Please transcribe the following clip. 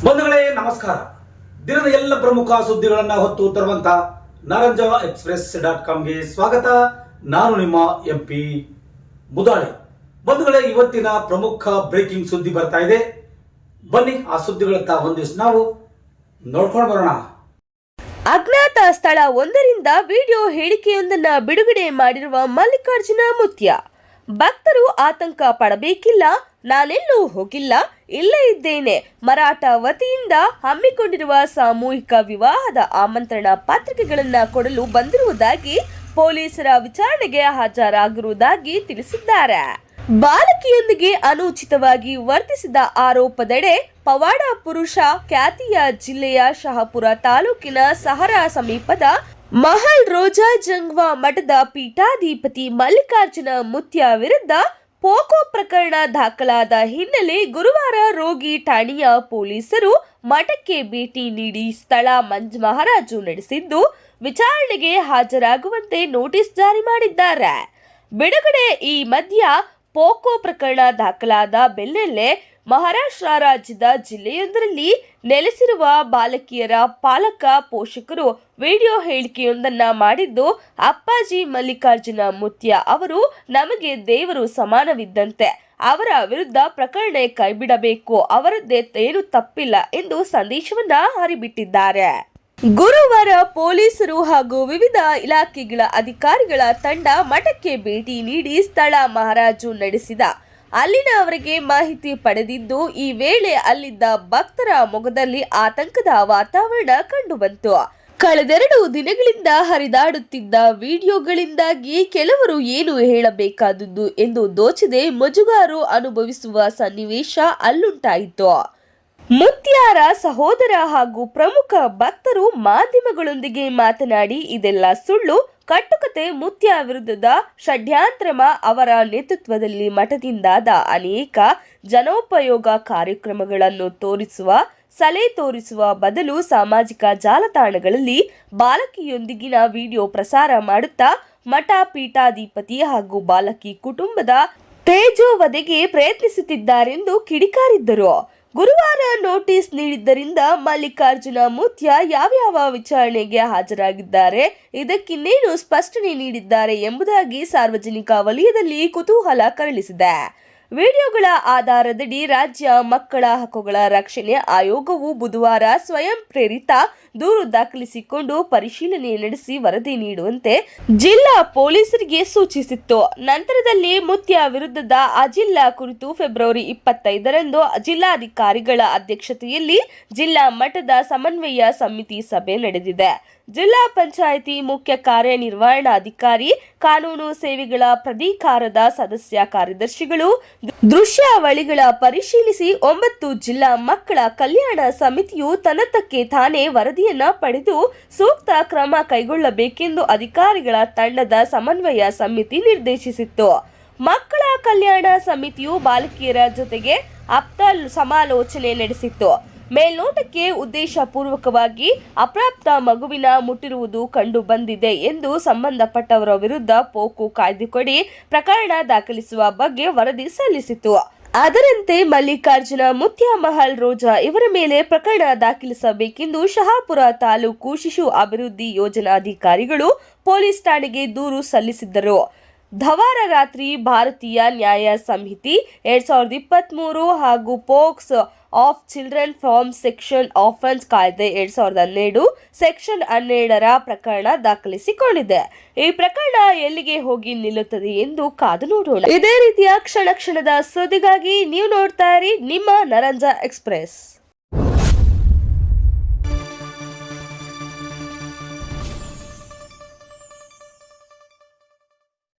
ಬಂಧುಗಳೇ ನಮಸ್ಕಾರ. ದಿನದ ಎಲ್ಲ ಪ್ರಮುಖ ಸುದ್ದಿಗಳನ್ನು ಹೊತ್ತು ತರುವಂತ ನಾರಂಜ express.com ಗೆ ಸ್ವಾಗತ. ನಾನು ನಿಮ್ಮ ಎಂಪಿ ಮುದಾಳೆ. ಬಂಧುಗಳೇ, ಇವತ್ತಿನ ಪ್ರಮುಖ ಬ್ರೇಕಿಂಗ್ ಸುದ್ದಿ ಬರ್ತಾ ಇದೆ. ಬನ್ನಿ ಆ ಸುದ್ದಿಗಳತ್ತ ಒಂದಿಷ್ಟು ನಾವು ನೋಡ್ಕೊಂಡು ಬರೋಣ. ಅಜ್ಞಾತ ಸ್ಥಳ ಒಂದರಿಂದ ವಿಡಿಯೋ ಹೇಳಿಕೆಯೊಂದನ್ನು ಬಿಡುಗಡೆ ಮಾಡಿರುವ ಮಲ್ಲಿಕಾರ್ಜುನ ಮುತ್ಯ, ಭಕ್ತರು ಆತಂಕ ಪಡಬೇಕಿಲ್ಲ, ನಾನೆಲ್ಲೂ ಹೋಗಿಲ್ಲ, ಇಲ್ಲೇ ಇದ್ದೇನೆ. ಮರಾಠ ವತಿಯಿಂದ ಹಮ್ಮಿಕೊಂಡಿರುವ ಸಾಮೂಹಿಕ ವಿವಾಹದ ಆಮಂತ್ರಣ ಪತ್ರಿಕೆಗಳನ್ನು ಕೊಡಲು ಬಂದಿರುವುದಾಗಿ ಪೊಲೀಸರ ವಿಚಾರಣೆಗೆ ಹಾಜರಾಗಿರುವುದಾಗಿ ತಿಳಿಸಿದ್ದಾರೆ. ಬಾಲಕಿಯೊಂದಿಗೆ ಅನುಚಿತವಾಗಿ ವರ್ತಿಸಿದ ಆರೋಪದೆಡೆ ಪವಾಡ ಪುರುಷ ಖ್ಯಾತಿಯ ಜಿಲ್ಲೆಯ ಶಹಾಪುರ ತಾಲೂಕಿನ ಸಹರಾ ಸಮೀಪದ ಮಹಲ್ ರೋಜಾ ಜಂಗ್ವಾ ಮಠದ ಪೀಠಾಧಿಪತಿ ಮಲ್ಲಿಕಾರ್ಜುನ ಮುತ್ಯ ವಿರುದ್ಧ ಪೋಕೋ ಪ್ರಕರಣ ದಾಖಲಾದ ಹಿನ್ನೆಲೆ ಗುರುವಾರ ರೋಗಿ ಠಾಣೆಯ ಪೊಲೀಸರು ಮಠಕ್ಕೆ ಭೇಟಿ ನೀಡಿ ಸ್ಥಳ ಮಹಾರಾಜು ನಡೆಸಿದ್ದು ವಿಚಾರಣೆಗೆ ಹಾಜರಾಗುವಂತೆ ನೋಟಿಸ್ ಜಾರಿ ಮಾಡಿದ್ದಾರೆ. ಬಿಡುಗಡೆ ಈ ಮಧ್ಯ ಪೋಕೋ ಪ್ರಕರಣ ದಾಖಲಾದ ಬೆನ್ನಲ್ಲೇ ಮಹಾರಾಷ್ಟ್ರ ರಾಜ್ಯದ ಜಿಲ್ಲೆಯೊಂದರಲ್ಲಿ ನೆಲೆಸಿರುವ ಬಾಲಕಿಯರ ಪಾಲಕ ಪೋಷಕರು ವಿಡಿಯೋ ಹೇಳಿಕೆಯೊಂದನ್ನ ಮಾಡಿದ್ದು, ಅಪ್ಪಾಜಿ ಮಲ್ಲಿಕಾರ್ಜುನ ಮುತ್ಯ ಅವರು ನಮಗೆ ದೇವರು ಸಮಾನವಿದ್ದಂತೆ, ಅವರ ವಿರುದ್ಧ ಪ್ರಕರಣ ಕೈಬಿಡಬೇಕು, ಅವರದ್ದೇ ಏನು ತಪ್ಪಿಲ್ಲ ಎಂದು ಸಂದೇಶವನ್ನ ಹರಿಬಿಟ್ಟಿದ್ದಾರೆ. ಗುರುವಾರ ಪೊಲೀಸರು ಹಾಗೂ ವಿವಿಧ ಇಲಾಖೆಗಳ ಅಧಿಕಾರಿಗಳ ತಂಡ ಮಠಕ್ಕೆ ಭೇಟಿ ನೀಡಿ ಸ್ಥಳ ಮಹಾರಾಜು ನಡೆಸಿದ ಅಲ್ಲಿನವರಿಗೆ ಮಾಹಿತಿ ಪಡೆದಿದ್ದು, ಈ ವೇಳೆ ಅಲ್ಲಿದ್ದ ಭಕ್ತರ ಮೊಗದಲ್ಲಿ ಆತಂಕದ ವಾತಾವರಣ ಕಂಡುಬಂತು. ಕಳೆದೆರಡು ದಿನಗಳಿಂದ ಹರಿದಾಡುತ್ತಿದ್ದ ವಿಡಿಯೋಗಳಿಂದಾಗಿ ಕೆಲವರು ಏನು ಹೇಳಬೇಕಾದುದು ಎಂದು ದೋಚದೆ ಮುಜುಗಾರು ಅನುಭವಿಸುವ ಸನ್ನಿವೇಶ ಅಲ್ಲುಂಟಾಯಿತು. ಮುತ್ಯಾರ ಸಹೋದರ ಹಾಗೂ ಪ್ರಮುಖ ಭಕ್ತರು ಮಾಧ್ಯಮಗಳೊಂದಿಗೆ ಮಾತನಾಡಿ, ಇದೆಲ್ಲ ಸುಳ್ಳು, ಕಟ್ಟುಕತೆ, ಮುತ್ಯ ವಿರುದ್ಧದ ಷಡ್ಯಂತ್ರಮ, ಅವರ ನೇತೃತ್ವದಲ್ಲಿ ಮಠದಿಂದಾದ ಅನೇಕ ಜನೋಪಯೋಗ ಕಾರ್ಯಕ್ರಮಗಳನ್ನು ಸಲಹೆ ತೋರಿಸುವ ಬದಲು ಸಾಮಾಜಿಕ ಜಾಲತಾಣಗಳಲ್ಲಿ ಬಾಲಕಿಯೊಂದಿಗಿನ ವಿಡಿಯೋ ಪ್ರಸಾರ ಮಾಡುತ್ತಾ ಮಠ ಪೀಠಾಧಿಪತಿ ಹಾಗೂ ಬಾಲಕಿ ಕುಟುಂಬದ ತೇಜೋವಧೆಗೆ ಪ್ರಯತ್ನಿಸುತ್ತಿದ್ದಾರೆಂದು ಕಿಡಿಕಾರಿದ್ದರು. ಗುರುವಾರ ನೋಟಿಸ್ ನೀಡಿದ್ದರಿಂದ ಮಲ್ಲಿಕಾರ್ಜುನ ಮುತ್ಯ ಯಾವ್ಯಾವ ವಿಚಾರಣೆಗೆ ಹಾಜರಾಗಿದ್ದಾರೆ, ಇದಕ್ಕಿನ್ನೇನು ಸ್ಪಷ್ಟನೆ ನೀಡಿದ್ದಾರೆ ಎಂಬುದಾಗಿ ಸಾರ್ವಜನಿಕ ವಲಯದಲ್ಲಿ ಕುತೂಹಲ ಕೆರಳಿಸಿದೆ. ವಿಡಿಯೋಗಳ ಆಧಾರದಡಿ ರಾಜ್ಯ ಮಕ್ಕಳ ಹಕ್ಕುಗಳ ರಕ್ಷಣೆ ಆಯೋಗವು ಬುಧವಾರ ಸ್ವಯಂ ಪ್ರೇರಿತ ದೂರು ದಾಖಲಿಸಿಕೊಂಡು ಪರಿಶೀಲನೆ ನಡೆಸಿ ವರದಿ ನೀಡುವಂತೆ ಜಿಲ್ಲಾ ಪೊಲೀಸರಿಗೆ ಸೂಚಿಸಿತ್ತು. ನಂತರದಲ್ಲಿ ಮುತ್ಯ ವಿರುದ್ಧದ ಅಜಿಲ್ಲಾ ಕುರಿತು ಫೆಬ್ರವರಿ 25ರಂದು ಜಿಲ್ಲಾಧಿಕಾರಿಗಳ ಅಧ್ಯಕ್ಷತೆಯಲ್ಲಿ ಜಿಲ್ಲಾ ಮಟ್ಟದ ಸಮನ್ವಯ ಸಮಿತಿ ಸಭೆ ನಡೆದಿದೆ. ಜಿಲ್ಲಾ ಪಂಚಾಯಿತಿ ಮುಖ್ಯ ಕಾರ್ಯನಿರ್ವಹಣಾಧಿಕಾರಿ, ಕಾನೂನು ಸೇವೆಗಳ ಪ್ರಾಧಿಕಾರದ ಸದಸ್ಯ ಕಾರ್ಯದರ್ಶಿಗಳು ದೃಶ್ಯಾವಳಿಗಳ ಪರಿಶೀಲಿಸಿ 9 ಜಿಲ್ಲಾ ಮಕ್ಕಳ ಕಲ್ಯಾಣ ಸಮಿತಿಯು ತನ್ನಷ್ಟಕ್ಕೆ ತಾನೇ ವರದಿಯನ್ನ ಪಡೆದು ಸೂಕ್ತ ಕ್ರಮ ಕೈಗೊಳ್ಳಬೇಕೆಂದು ಅಧಿಕಾರಿಗಳ ತಂಡದ ಸಮನ್ವಯ ಸಮಿತಿ ನಿರ್ದೇಶಿಸಿತ್ತು. ಮಕ್ಕಳ ಕಲ್ಯಾಣ ಸಮಿತಿಯು ಬಾಲಕಿಯರ ಜೊತೆಗೆ ಆಪ್ತ ಸಮಾಲೋಚನೆ ನಡೆಸಿತ್ತು. ಮೇಲ್ನೋಟಕ್ಕೆ ಉದ್ದೇಶಪೂರ್ವಕವಾಗಿ ಅಪ್ರಾಪ್ತ ಮಗುವಿನ ಮುಟ್ಟಿರುವುದು ಕಂಡು ಬಂದಿದೆ ಎಂದು ಸಂಬಂಧಪಟ್ಟವರ ವಿರುದ್ಧ ಪೋಕೋ ಕಾಯ್ದೆಯಡಿ ಪ್ರಕರಣ ದಾಖಲಿಸುವ ಬಗ್ಗೆ ವರದಿ ಸಲ್ಲಿಸಿತು. ಅದರಂತೆ ಮಲ್ಲಿಕಾರ್ಜುನ ಮುತ್ಯ, ಮಹಲ್ ರೋಜಾ ಇವರ ಮೇಲೆ ಪ್ರಕರಣ ದಾಖಲಿಸಬೇಕೆಂದು ಶಹಾಪುರ ತಾಲೂಕು ಶಿಶು ಅಭಿವೃದ್ಧಿ ಯೋಜನಾಧಿಕಾರಿಗಳು ಪೊಲೀಸ್ ಠಾಣೆಗೆ ದೂರು ಸಲ್ಲಿಸಿದ್ದರು. ಧವಾರ ರಾತ್ರಿ ಭಾರತೀಯ ನ್ಯಾಯ ಸಂಹಿತೆ 2023 ಹಾಗೂ POX of children from section offence ಕಾಯ್ದೆ 2012 ಸೆಕ್ಷನ್ 12ರ ಪ್ರಕರಣ ದಾಖಲಿಸಿಕೊಂಡಿದೆ. ಈ ಪ್ರಕರಣ ಎಲ್ಲಿಗೆ ಹೋಗಿ ನಿಲ್ಲುತ್ತದೆ ಎಂದು ಕಾದು ನೋಡೋಣ. ಇದೇ ರೀತಿಯ ಕ್ಷಣ ಕ್ಷಣದ ಸುದ್ದಿಗಾಗಿ ನೀವು ನೋಡ್ತಾ ಇರಿ ನಿಮ್ಮ ನಾರಂಜ ಎಕ್ಸ್‌ಪ್ರೆಸ್.